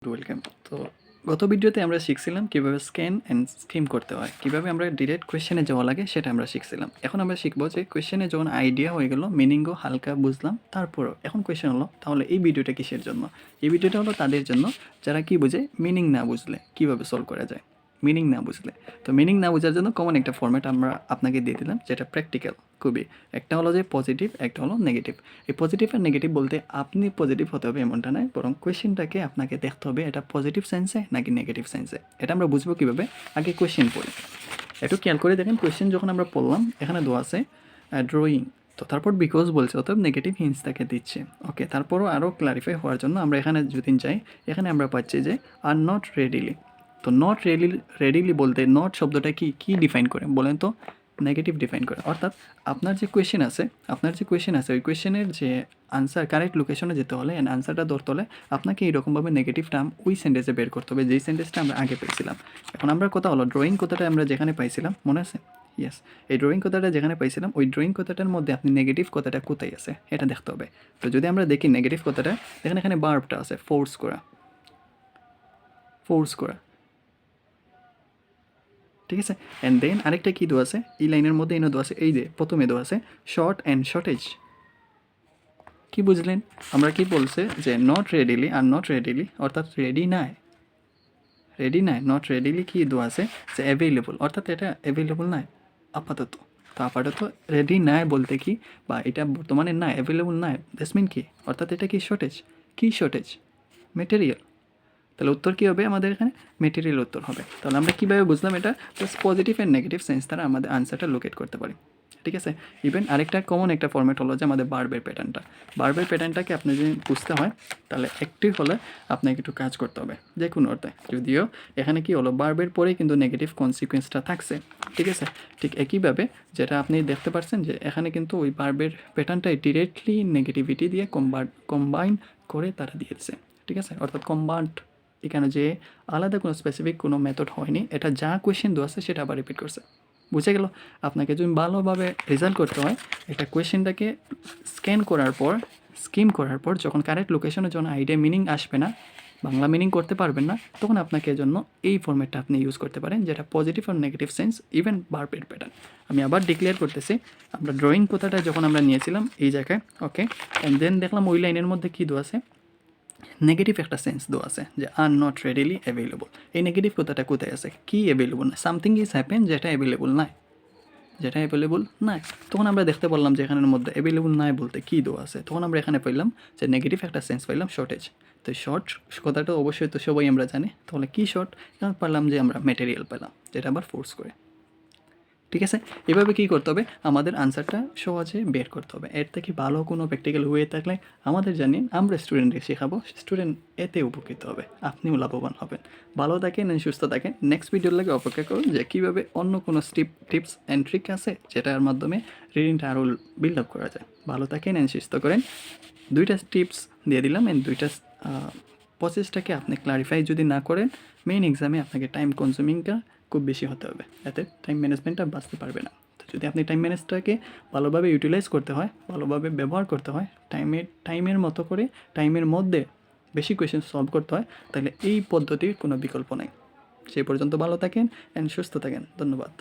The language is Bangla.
ওয়েলকাম। তো গত ভিডিওতে আমরা শিখছিলাম কীভাবে স্ক্যান অ্যান্ড স্কিম করতে হয়, কীভাবে আমরা ডিরেক্ট কোয়েশ্চেনে যাওয়া লাগে সেটা আমরা শিখছিলাম। এখন আমরা শিখবো যে কোয়েশ্চেনে যখন আইডিয়া হয়ে গেল, মিনিংও হালকা বুঝলাম, তারপরও এখন কোয়েশ্চেন হলো তাহলে এই ভিডিওটা কিসের জন্য? এই ভিডিওটা হলো তাদের জন্য যারা কি বুঝে মিনিং না বুঝলে কীভাবে সলভ করা যায়, মিনিং না বুঝলে। তো মিনিং না বোঝার জন্য কমন একটা ফর্ম্যাট আমরা আপনাকে দিয়ে দিলাম, যেটা প্র্যাকটিক্যাল খুবই। একটা হলো যে পজিটিভ, একটা হলো নেগেটিভ। এই পজিটিভ আর নেগেটিভ বলতে আপনি পজিটিভ হতে হবে এমনটা নয়, বরং কোয়েশ্চেনটাকে আপনাকে দেখতে হবে এটা পজিটিভ সেন্সে নাকি নেগেটিভ সেন্সে। এটা আমরা বুঝবো কীভাবে? আগে কোয়েশ্চেন পড়ি। একটু খেয়াল করে দেখেন, কোয়েশ্চেন যখন আমরা পড়লাম এখানে দেওয়া আছে ড্রয়িং, তো তারপর বিকজ বলছে, অর্থাৎ নেগেটিভ হিন্টস তাকে দিচ্ছে। ওকে, তারপরও আরও ক্লারিফাই হওয়ার জন্য আমরা এখানে যদি যাই, এখানে আমরা পাচ্ছি যে আর নট রেডিলি। তো নট রেডিলি বলতে নট শব্দটা কি ডিফাইন করে বলেন তো? নেগেটিভ ডিফাইন করে। অর্থাৎ আপনার যে কোয়েশ্চেন আছে ওই কোয়েশ্চেনের যে আনসার কারেক্ট লোকেশনে যেতে হলে অ্যান্ড আনসারটা ধরতে হলে আপনাকে এইরকমভাবে নেগেটিভ টার্ম ওই সেন্টেন্সে বের করতে হবে যেই সেন্টেন্সটা আমরা আগে পেয়েছিলাম। এখন আমরা কথা হলো ড্রয়িং কথাটা আমরা যেখানে পাইছিলাম, মনে আছে? ইয়েস, এই ড্রয়িং কথাটা যেখানে পাইছিলাম ওই ড্রয়িং কথাটার মধ্যে আপনি নেগেটিভ কথাটা কোথায় আছে এটা দেখতে হবে। তো যদি আমরা দেখি নেগেটিভ কথাটা, দেখেন এখানে বার্বটা আছে ফোর্স করা, ঠিক আছে। অ্যান্ড দেন আরেকটা কী দেওয়া আছে এই লাইনের মধ্যে, এনে দেওয়া আছে এই যে প্রথমে দেওয়া আছে শর্ট অ্যান্ড শর্টেজ। কি বুঝলেন? আমরা কি বলছে যে not readily are not readily, অর্থাৎ রেডি নাই, নট রেডিলি কি দেওয়া আছে যে অ্যাভেলেবল, অর্থাৎ এটা অ্যাভেলেবল নাই আপাতত। তো আপাতত রেডি নাই বলতে কি, বা এটা বর্তমানে নাই, অ্যাভেলেবল নাই, দ্যাটস মিন কি, অর্থাৎ এটা কি শর্টেজ, কি শর্টেজ? মেটেরিয়াল। তাহলে উত্তর কী হবে আমাদের এখানে? মেটেরিয়াল উত্তর হবে। তাহলে আমরা কীভাবে বুঝলাম এটা? Just positive and negative sense দ্বারা আমাদের আনসারটা লোকেট করতে পারি, ঠিক আছে। ইভেন আরেকটা কমন একটা ফর্ম্যাট হলো যে আমাদের বার্বের প্যাটার্নটাকে আপনি যদি বুঝতে হয় তাহলে একটি হলে আপনাকে একটু কাজ করতে হবে যে কোনো অর্থে। যদিও এখানে কি হলো, বার্বের পরেই কিন্তু নেগেটিভ কনসিকুয়েন্সটা থাকছে, ঠিক আছে। ঠিক একইভাবে যেটা আপনি দেখতে পাচ্ছেন যে এখানে কিন্তু ওই বার্বের প্যাটার্নটাই ডিরেক্টলি নেগেটিভিটি দিয়ে কম্বাইন করে তারা দিয়েছে, ঠিক আছে। অর্থাৎ কম্বাইন্ড, এখানে যে আলাদা কোনো স্পেসিফিক কোনো মেথড হয়নি, এটা যা কোয়েশ্চেন দেওয়া আছে সেটা আবার রিপিট করছে। বুঝে গেল? আপনাকে যদি ভালোভাবে রেজাল্ট করতে হয়, একটা কোয়েশ্চেনটাকে স্ক্যান করার পর, স্কিম করার পর যখন কারেক্ট লোকেশনের জন্য আইডিয়া মিনিং আসবে না, বাংলা মিনিং করতে পারবেন না, তখন আপনাকে এজন্য এই ফরম্যাটটা আপনি ইউজ করতে পারেন, যেটা পজিটিভ আর নেগেটিভ সেন্স ইভেন বার্বের প্যাটার্ন। আমি আবার ডিক্লেয়ার করতেছি, আমরা ড্রয়িং কথাটা যখন আমরা নিয়েছিলাম এই জায়গায়, ওকে, অ্যান্ড দেন দেখলাম ওই লাইনের মধ্যে কী দেওয়া আছে, নেগেটিভ একটা সেন্স দেওয়া আছে যে আর নট রেডিলি অ্যাভেলেবল। এই নেগেটিভ কথাটা কোথায় আছে? কি অ্যাভেলেবল না, সামথিং ইজ হ্যাপেন যেটা অ্যাভেলেবল নাই, তখন আমরা দেখতে পারলাম যে এখানের মধ্যে অ্যাভেলেবল নাই বলতে কী দেওয়া আছে, তখন আমরা এখানে পাইলাম যে নেগেটিভ একটা সেন্স পাইলাম শর্টেজ। তো শর্ট কথাটা অবশ্যই তো সবাই আমরা জানি, তাহলে কী শর্ট? এখন পারলাম যে আমরা ম্যাটেরিয়াল পেলাম, যেটা আবার ফোর্স করে, ঠিক আছে। এভাবে কী করতে হবে, আমাদের আনসারটা সহজে বের করতে হবে। এর থেকে ভালো কোনো প্র্যাকটিক্যাল হয়ে থাকলে আমাদের জানি আমরা স্টুডেন্টকে শেখাবো, স্টুডেন্ট এতে উপকৃত হবে, আপনিও লাভবান হবেন। ভালো থাকেন, সুস্থ থাকেন। নেক্সট ভিডিওর লাগে অপেক্ষা করুন যে কীভাবে অন্য কোনো টিপস অ্যান্ড ট্রিক আছে যেটার মাধ্যমে রিডিংটা আরও বিল্ড আপ করা যায়। ভালো থাকেন অ্যান্ড সুস্থ করেন। 2টা টিপস দিয়ে দিলাম, অ্যান্ড 2টা প্রসেসটাকে আপনি ক্লারিফাই যদি না করেন, মেইন এক্সামে আপনাকে টাইম কনজিউমিংটা খুব বেশি হতে হবে, এতে টাইম ম্যানেজমেন্টটা বাঁচতে পারবে না। তো যদি আপনি টাইম ম্যানেজটাকে ভালোভাবে ইউটিলাইজ করতে হয়, ভালোভাবে ব্যবহার করতে হয়, টাইমের মতো করে টাইমের মধ্যে বেশি কোয়েশ্চেন সলভ করতে হয়, তাহলে এই পদ্ধতির কোনো বিকল্প নাই। সেই পর্যন্ত ভালো থাকেন অ্যান্ড সুস্থ থাকেন। ধন্যবাদ।